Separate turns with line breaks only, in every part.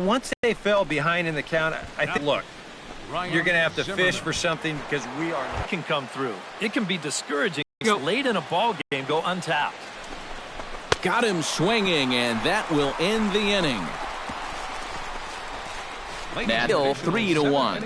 Once they fell behind in the count, I think, look, you're going to have to fish for something because we are not.
Can come through. It can be discouraging late in a ball game, go untapped.
Got him swinging, and that will end the inning. Still 3-1.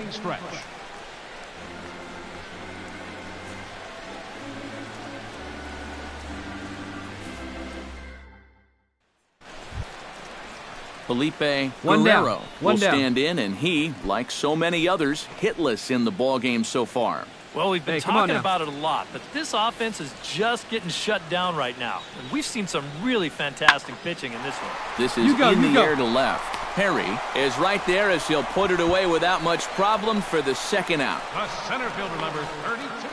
Felipe Guerrero will stand in, and he, like so many others, hitless in the ball game so far.
Well, we've been talking about it a lot, but this offense is just getting shut down right now. And we've seen some really fantastic pitching in this one.
This is in the air to left. Perry is right there as he'll put it away without much problem for the second out.
The center fielder, number 32.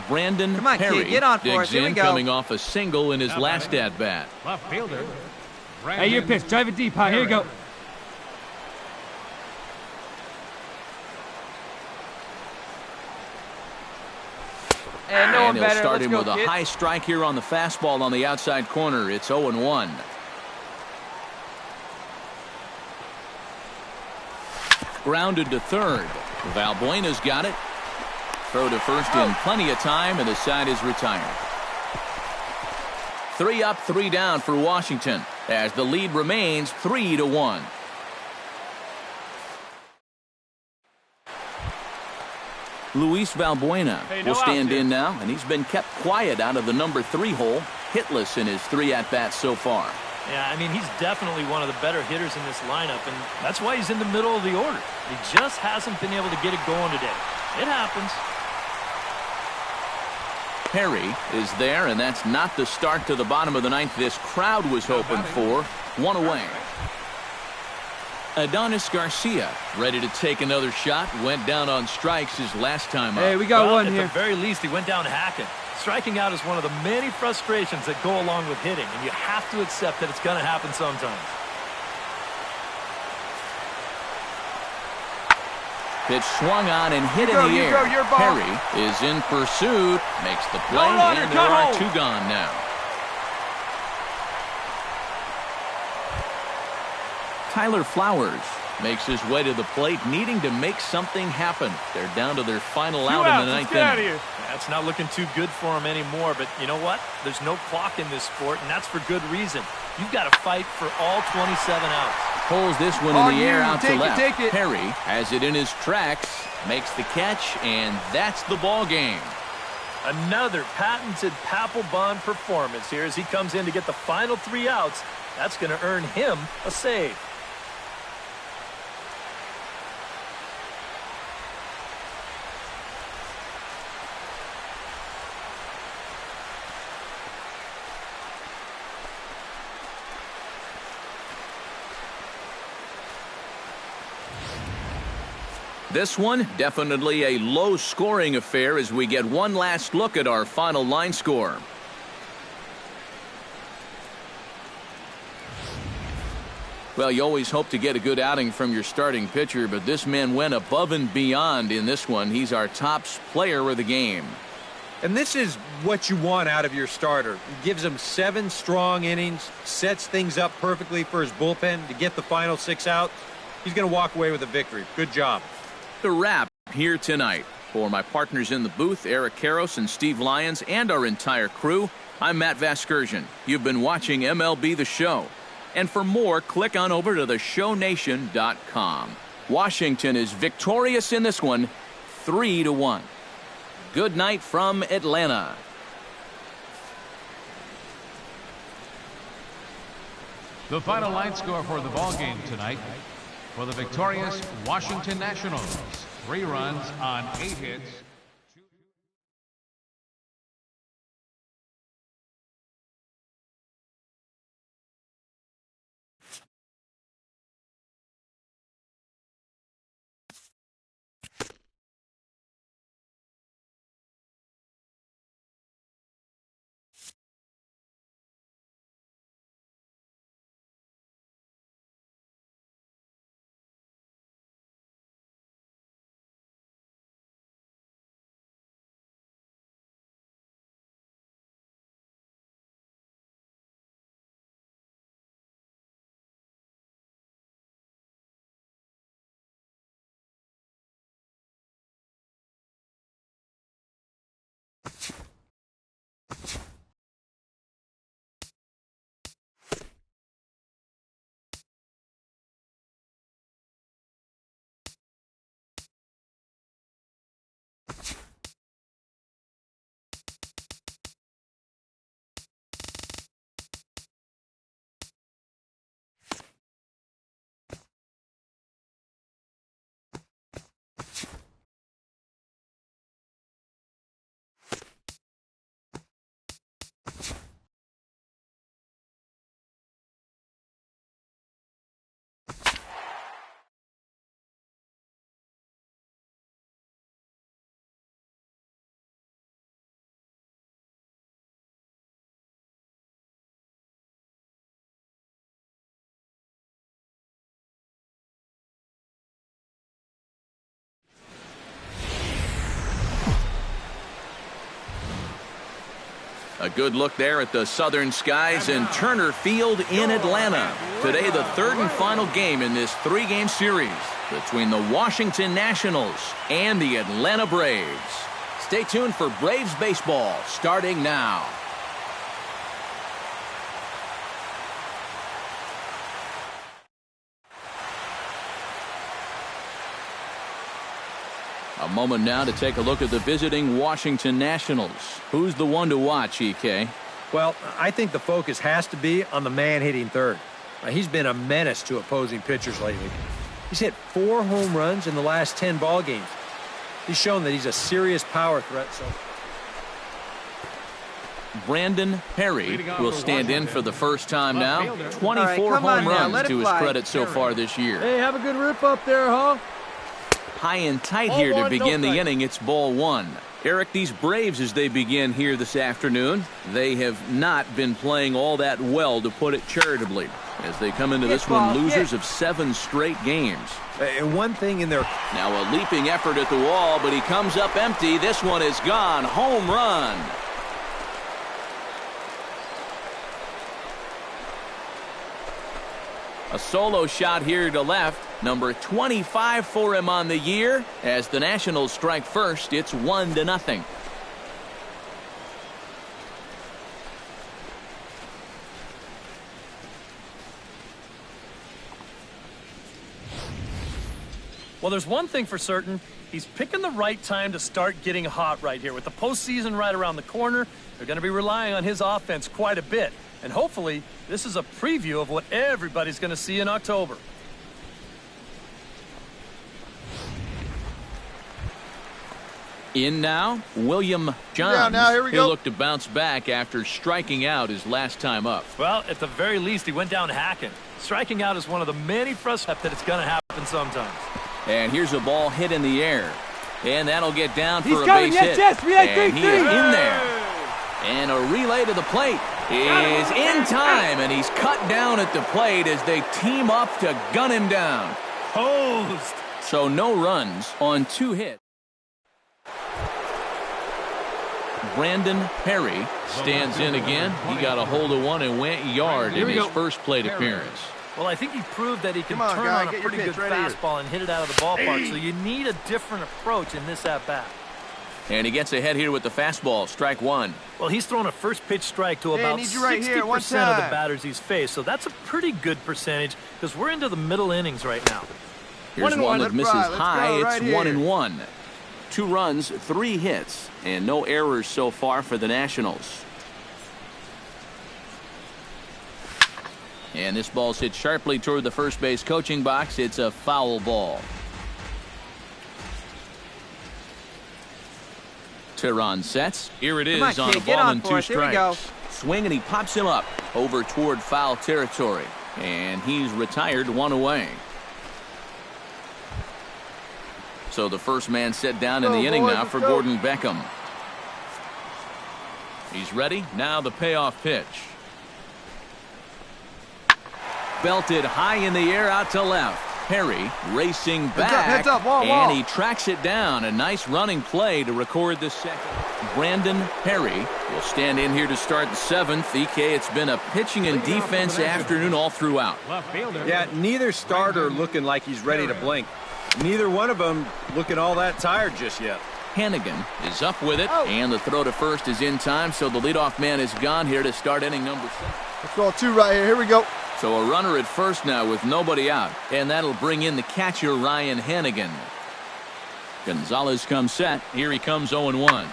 Brandon
Come on,
Perry
kid, get on for
digs
it. Here we
in,
go.
coming off a single in his last at-bat.
Left fielder.
Hey, your pitch. Drive it deep, huh? Here you go.
And he'll start him with a high strike here on the fastball on the outside corner. It's 0-1. Grounded to third. Valbuena's got it. Throw to first in plenty of time, and the side is retired. 3 up, 3 down for Washington as the lead remains 3-1. Luis Valbuena will stand in now, and he's been kept quiet out of the number 3 hole, hitless in his 3 at-bats so far.
Yeah, I mean, he's definitely one of the better hitters in this lineup, and that's why he's in the middle of the order. He just hasn't been able to get it going today. It happens.
Perry is there, and that's not the start to the bottom of the ninth this crowd was hoping for. 1 away. Adonis Garcia ready to take another shot. Went down on strikes his last time up.
Hey, we got one here.
At the very least, he went down hacking. Striking out is one of the many frustrations that go along with hitting, and you have to accept that it's going to happen sometimes.
Pitch swung on and hit in the air. Perry is in pursuit, makes the play, and there are 2 gone now. Tyler Flowers makes his way to the plate, needing to make something happen. They're down to their final out in the ninth inning.
That's not looking too good for him anymore, but you know what? There's no clock in this sport, and that's for good reason. You've got to fight for all 27 outs.
Pulls this one in the air out to left. Perry has it in his tracks, makes the catch, and that's the ball game.
Another patented Papelbon performance here as he comes in to get the final 3 outs. That's going to earn him a save.
This one, definitely a low-scoring affair as we get one last look at our final line score. Well, you always hope to get a good outing from your starting pitcher, but this man went above and beyond in this one. He's our top player of the game.
And this is what you want out of your starter. He gives him 7 strong innings, sets things up perfectly for his bullpen to get the final 6 outs. He's going to walk away with a victory. Good job.
The wrap here tonight. For my partners in the booth, Eric Karros and Steve Lyons, and our entire crew, I'm Matt Vasgersian. You've been watching MLB The Show. And for more, click on over to theshownation.com. Washington is victorious in this one, 3-1. Good night from Atlanta.
The final line score for the ball game tonight. For the victorious Washington Nationals, 3 runs on 8 hits.
A good look there at the southern skies and Turner Field in Atlanta. Today, the third and final game in this three-game series between the Washington Nationals and the Atlanta Braves. Stay tuned for Braves baseball starting now. A moment now to take a look at the visiting Washington Nationals. Who's the one to watch, EK?
Well, I think the focus has to be on the man hitting third. He's been a menace to opposing pitchers lately. He's hit 4 home runs in the last 10 ball games. He's shown that he's a serious power threat.
Brandon Perry will stand in for the first time now. 24 home runs to his credit so far this year.
Hey, have a good rip up there, huh?
High and tight here to begin the inning. It's ball one. Eric, these Braves, as they begin here this afternoon, they have not been playing all that well, to put it charitably, as they come into this one losers of 7 straight games.
And one thing in there.
Now a leaping effort at the wall, but he comes up empty. This one is gone. Home run. A solo shot here to left. Number 25 for him on the year. As the Nationals strike first, it's 1-0.
Well, there's one thing for certain. He's picking the right time to start getting hot right here. With the postseason right around the corner, they're going to be relying on his offense quite a bit. And hopefully, this is a preview of what everybody's going to see in October.
In now, William Johns.
Yeah, now here we go.
He'll look to bounce back after striking out his last time up.
Well, at the very least, he went down hacking. Striking out is one of the many frustrations that it's going to happen sometimes.
And here's a ball hit in the air. And that'll get down for a
coming.
base hit.
Yes, relay
And he
3-3.
is in there. And a relay to the plate is in time. And he's cut down at the plate as they team up to gun him down.
Posed.
So no runs on 2 hits. Brandon Perry stands in again. He got a hold of one and went yard in his first plate appearance.
Well, I think he proved that he can
Come on,
turn
guy,
on a
get your
pretty good
pitch right
fastball and hit it out of the ballpark. So you need a different approach in this at-bat.
And he gets ahead here with the fastball. Strike one.
Well, he's thrown a first pitch strike to about
need you right
60%
here, one
of the
time.
batters he's faced. So that's a pretty good percentage because we're into the middle innings right now.
Here's one that misses high.
Right
it's
here.
1-1. 2 runs, 3 hits, and no errors so far for the Nationals. And this ball's hit sharply toward the first base coaching box. It's a foul ball. Tehran sets. Here it is
on,
on
kid,
a
get
ball
on
and
for
2
it. Here we go.
strikes. Swing, and he pops him up over toward foul territory. And he's retired, 1 away. So the first man set down in the inning
boys,
now
let's
for
go.
Gordon Beckham. He's ready. Now the payoff pitch. Belted high in the air out to left. Perry racing back.
Heads up, wall.
And he tracks it down. A nice running play to record the second. Brandon Perry will stand in here to start the 7th. EK, it's been a pitching and defense afternoon all throughout.
Left fielder.
Yeah, neither starter looking like he's ready to blink. Neither one of them looking all that tired just yet.
Hannigan is up with it, and the throw to first is in time, so the leadoff man is gone here to start inning number 6.
Let's go 2 right here. Here we go.
So a runner at first now with nobody out, and that'll bring in the catcher, Ryan Hannigan. Gonzalez comes set. Here he comes 0-1.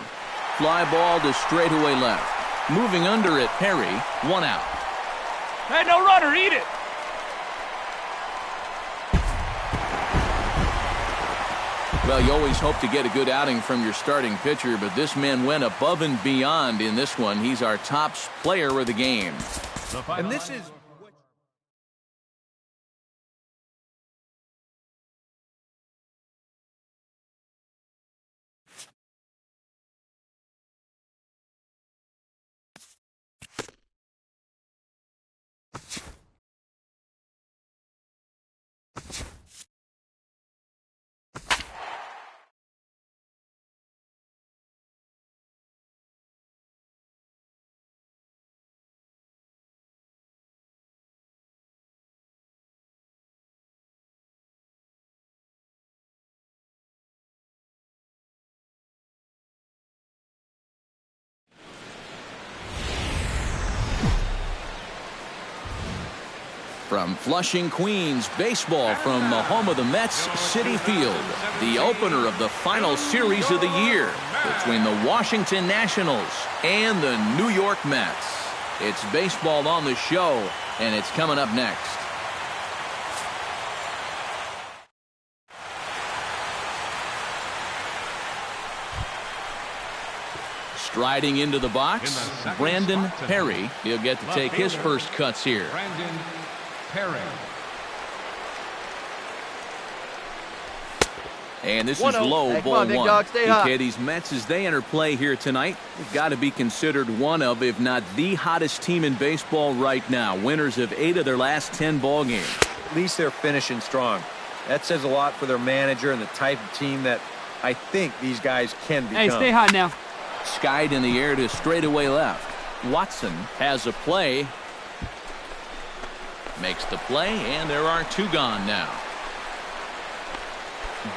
Fly ball to straightaway left. Moving under it, Perry, 1 out.
Hey, no runner, eat it.
Well, you always hope to get a good outing from your starting pitcher, but this man went above and beyond in this one. He's our top player of the game.
And this is
From Flushing, Queens, baseball from the home of the Mets, Citi Field. The opener of the final series of the year between the Washington Nationals and the New York Mets. It's baseball on the show, and it's coming up next. Striding into the box, Brandon Perry. He'll get to take his first cuts here.
Brandon Perry.
And this is low, ball one. Okay, these Mets, as they enter play here tonight, they've got to be considered one of, if not the hottest team in baseball right now. Winners of 8 of their last 10 ball games.
At least they're finishing strong. That says a lot for their manager and the type of team that I think these guys can become.
Hey, stay hot now.
Skied in the air to straightaway left. Watson has a play. Makes the play, and there are 2 gone now.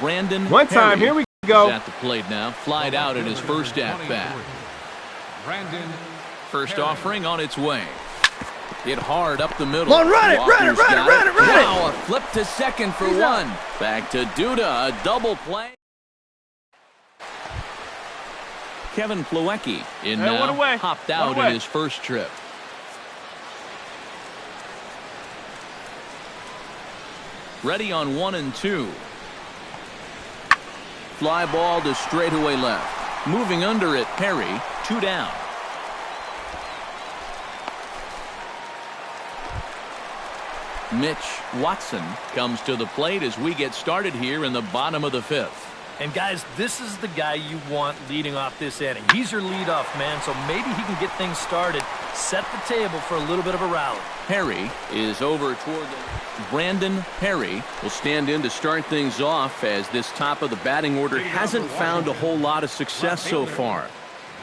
Brandon
One time,
Perry
here we go.
is at the plate now. Flied out in his first at-bat.
Brandon
First offering on its way. Hit hard up the middle.
Come on, run it, run it,
Walker's
run it,
got
run it, run it.
Now a flip to second for one. Back to Duda, a double play. Kevin Plawecki in now, hopped out in his first trip. Ready on 1 and 2. Fly ball to straightaway left. Moving under it, Perry, 2 down. Mitch Watson comes to the plate as we get started here in the bottom of the 5th.
And guys, this is the guy you want leading off this inning. He's your leadoff man, so maybe he can get things started, set the table for a little bit of a rally.
Perry is over toward the... Brandon Perry will stand in to start things off as this top of the batting order hasn't found a whole lot of success so far.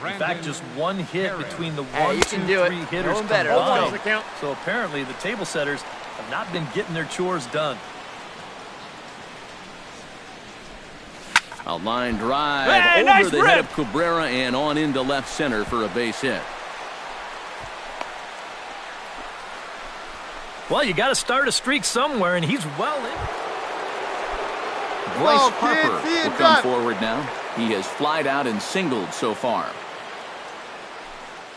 In fact, just 1 hit between the 1, 2, 3 hitters
better.
combined. So apparently the table setters have not been getting their chores done.
A line drive over
nice
the
rip.
head of Cabrera and on into left center for a base hit.
Well, you got to start a streak somewhere, and he's well in.
Bryce Harper will come forward now. He has flied out and singled so far.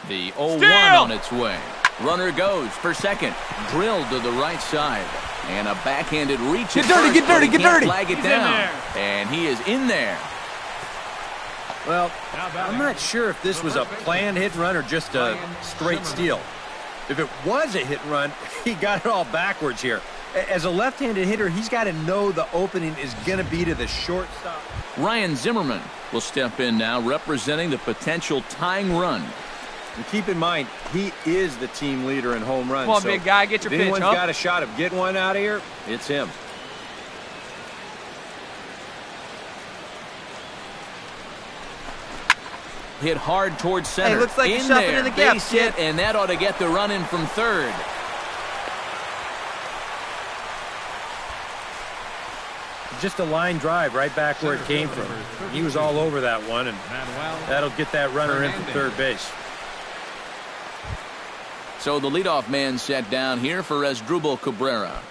The 0-1 on its way. Runner goes for second. Drilled to the right side. And a backhanded reach.
Get dirty, get dirty, get dirty.
Flag it down. And he is in there.
Well, I'm not sure if this was a planned hit and run or just a straight steal. If it was a hit and run, he got it all backwards here. As a left-handed hitter, he's got to know the opening is going to be to the shortstop.
Ryan Zimmerman will step in now, representing the potential tying run.
And keep in mind, he is the team leader in home runs.
Come on,
so
big guy, get your
if
pitch,
anyone's
huh?
got a shot of getting one out of here, it's him.
Hit hard towards center.
Hey, looks like he's shoving in the gap,
base hit, and that ought to get the run in from third.
Just a line drive right back where it came from. He was all over that one, and that'll get that runner in from third base.
So the leadoff man set down here for Asdrubal Cabrera.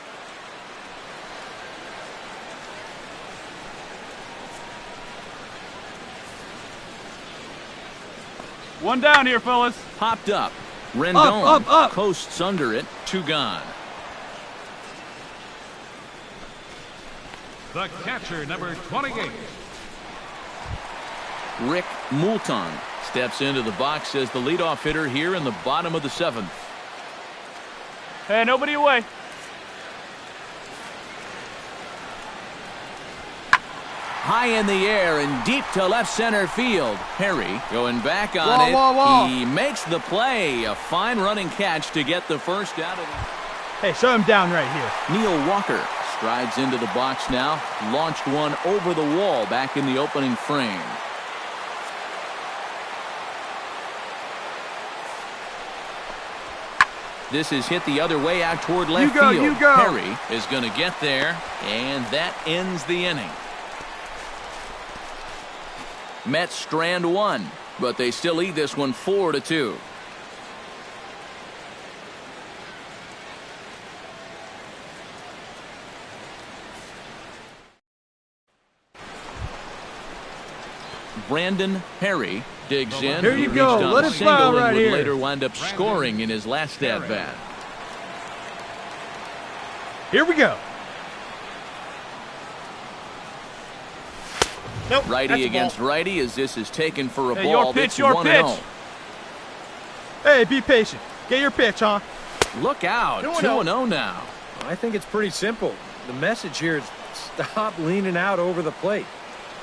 One down here, fellas.
Popped up. Rendon
up.
coasts under it. 2 gone.
The catcher, number 28.
Rick Moulton steps into the box as the leadoff hitter here in the bottom of the 7th.
Hey, nobody away.
High in the air and deep to left center field. Perry going back on it. He makes the play. A fine running catch to get the first out of it.
Hey, shut him down right here.
Neil Walker strides into the box now. Launched one over the wall back in the opening frame. This is hit the other way out toward left field.
You go.
Perry is going to get there, and that ends the inning. Mets strand 1, but they still lead this one 4-2. Brandon Perry digs in.
Here you
He
go.
reached on
Let
a
it
single
fly
and
right
would
here.
later wind up scoring in his last at-bat.
Here we go.
Nope.
Righty against righty as this is taken for a
Hey,
ball
your pitch,
that's
your
1-0.
pitch.
Hey, be patient. Get your pitch, huh?
Look out, 2-0 now.
I think it's pretty simple. The message here is stop leaning out over the plate.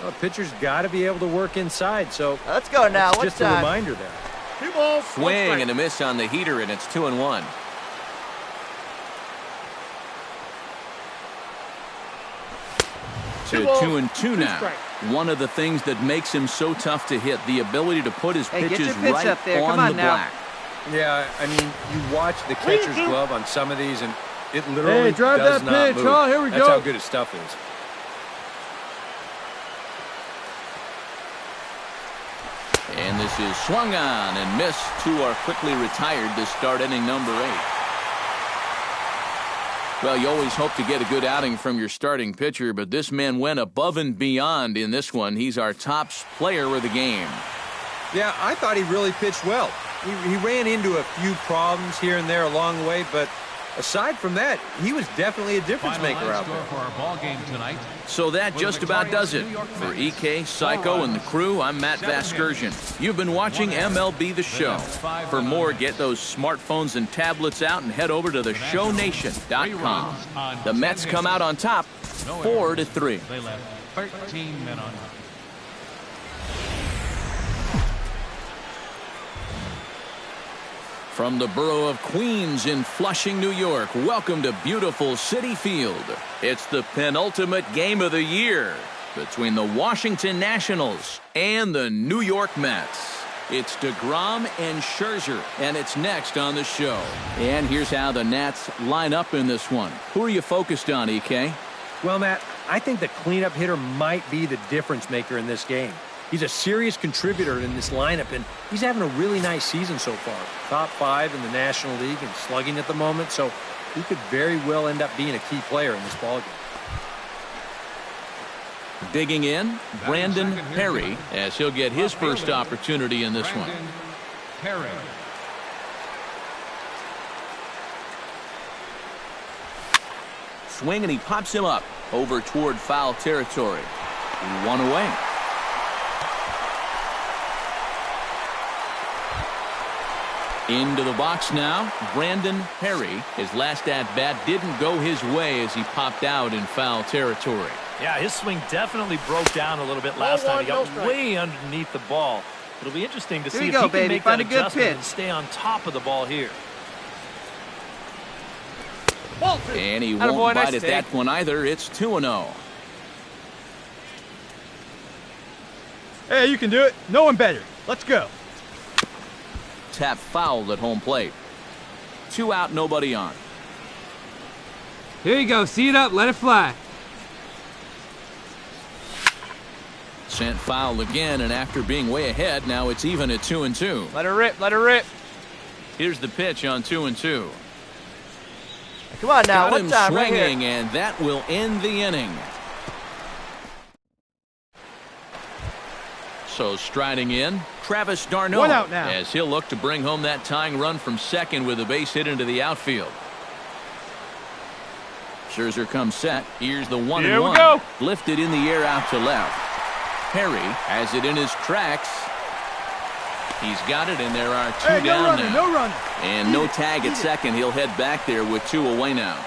Well, the pitcher's got to be able to work inside, so
Let's go now.
it's
What's
just a
time?
reminder there.
2 balls.
Swing and a miss on the heater, and it's 2-1.
To 2-2 now. One of the things that makes him so tough to hit, the ability to put his
Hey, get
pitches
your pitch
right
up there.
on
Come on
the
now.
black.
Yeah, I mean, you watch the catcher's glove on some of these, and it literally
Hey, drive
does
that
not
pitch,
move.
huh? Here we
That's
go.
how good his stuff is.
And this is swung on and missed. Two are quickly retired to start inning number 8. Well, you always hope to get a good outing from your starting pitcher, but this man went above and beyond in this one. He's our top player of the game.
Yeah, I thought he really pitched well. He ran into a few problems here and there along the way, but aside from that, he was definitely a difference
Final
maker
line
out
score
there.
for our ball game tonight.
So that just about does it. For EK, Psycho, and the crew, I'm Matt Vasgersian. You've been watching MLB The Show. For more, get those smartphones and tablets out and head over to theshownation.com. The Mets come out on top, 4-3.
They left 13 men on.
From the borough of Queens in Flushing, New York, welcome to beautiful Citi Field. It's the penultimate game of the year between the Washington Nationals and the New York Mets. It's DeGrom and Scherzer, and it's next on the show. And here's how the Nats line up in this one. Who are you focused on, EK?
Well, Matt, I think the cleanup hitter might be the difference maker in this game. He's a serious contributor in this lineup, and he's having a really nice season so far. Top 5 in the National League and slugging at the moment, so he could very well end up being a key player in this ballgame.
Digging in, Brandon Perry, as he'll get his first opportunity in this one.
Perry.
Swing, and he pops him up over toward foul territory. 1 away. Into the box now, Brandon Perry. His last at-bat didn't go his way as he popped out in foul territory.
Yeah, his swing definitely broke down a little bit last time. He got way underneath the ball. It'll be interesting to see if he can make that adjustment and stay on top of the ball here.
And he won't bite at that one either. It's 2-0.
Hey, you can do it. No one better. Let's go.
Tap fouled at home plate. 2 out, nobody on.
Here you go. See it up. Let it fly.
Sent foul again, and after being way ahead, now it's even at 2-2.
Let her rip. Let her rip.
Here's the pitch on 2-2.
Come on now.
Got
One
him
time right
swinging,
here.
and that will end the inning. So striding in, Travis d'Arnaud.
1 out now.
As he'll look to bring home that tying run from second with a base hit into the outfield. Scherzer comes set. Here's the 1-1.
Here we go.
Lifted in the air out to left. Perry has it in his tracks. He's got it, and there are 2
Hey,
down
no running,
now.
no running.
And no tag at second. He'll head back there with 2 away now.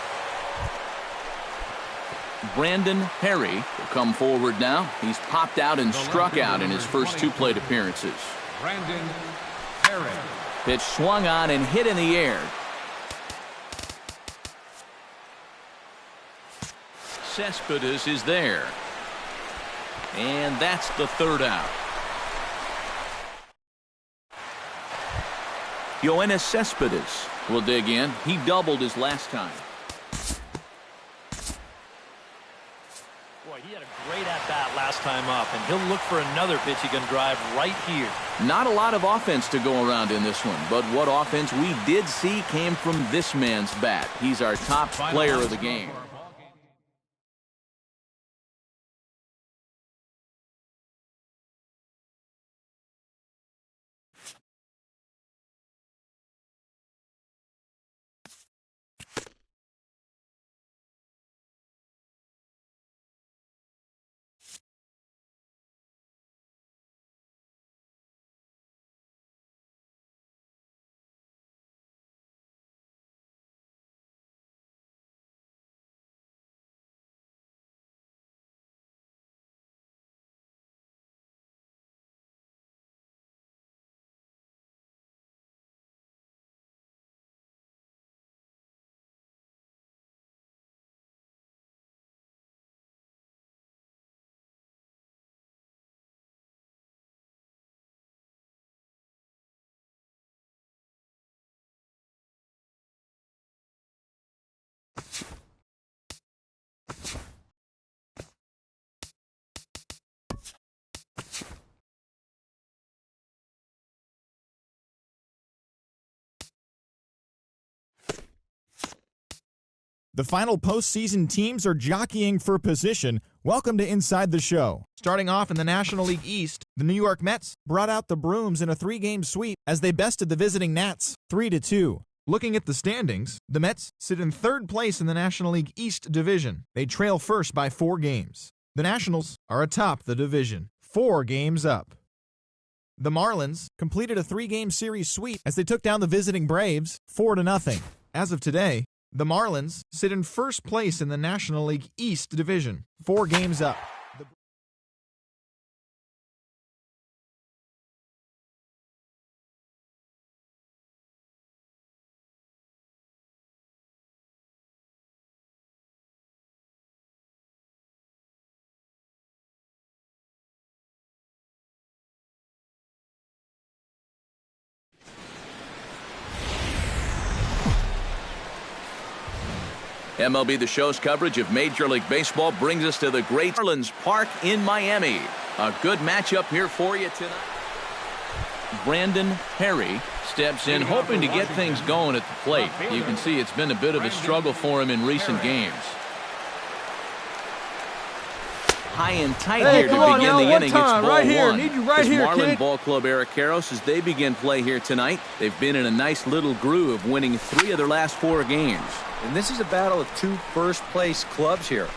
Brandon Perry will come forward now. He's popped out and struck out in his first 2 plate appearances.
Brandon Perry.
Pitch swung on and hit in the air. Cespedes is there. And that's the 3rd out. Yoenis Cespedes will dig in. He doubled his last time.
Boy, he had a great at-bat last time up, and he'll look for another pitch he can drive right here.
Not a lot of offense to go around in this one, but what offense we did see came from this man's bat. He's our top player of the game.
The final postseason teams are jockeying for position. Welcome to Inside the Show. Starting off in the National League East, the New York Mets brought out the brooms in a 3-game sweep as they bested the visiting Nats 3-2. Looking at the standings, the Mets sit in 3rd place in the National League East division. They trail first by 4 games. The Nationals are atop the division, 4 games up. The Marlins completed a 3-game series sweep as they took down the visiting Braves 4-0. As of today, the Marlins sit in 1st place in the National League East division, 4 games up.
MLB The Show's coverage of Major League Baseball brings us to the great Marlins Park in Miami. A good matchup here for you tonight. Brandon Perry steps in hoping to get things going at the plate. You can see it's been a bit of a struggle for him in recent games. High and tight here to begin the inning. It's ball
right here.
one.
Need you right
This
here,
Marlin
kid.
Ball Club Eric Karros as they begin play here tonight. They've been in a nice little groove, winning 3 of their last 4 games.
And this is a battle of 2 first-place clubs here.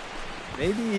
Maybe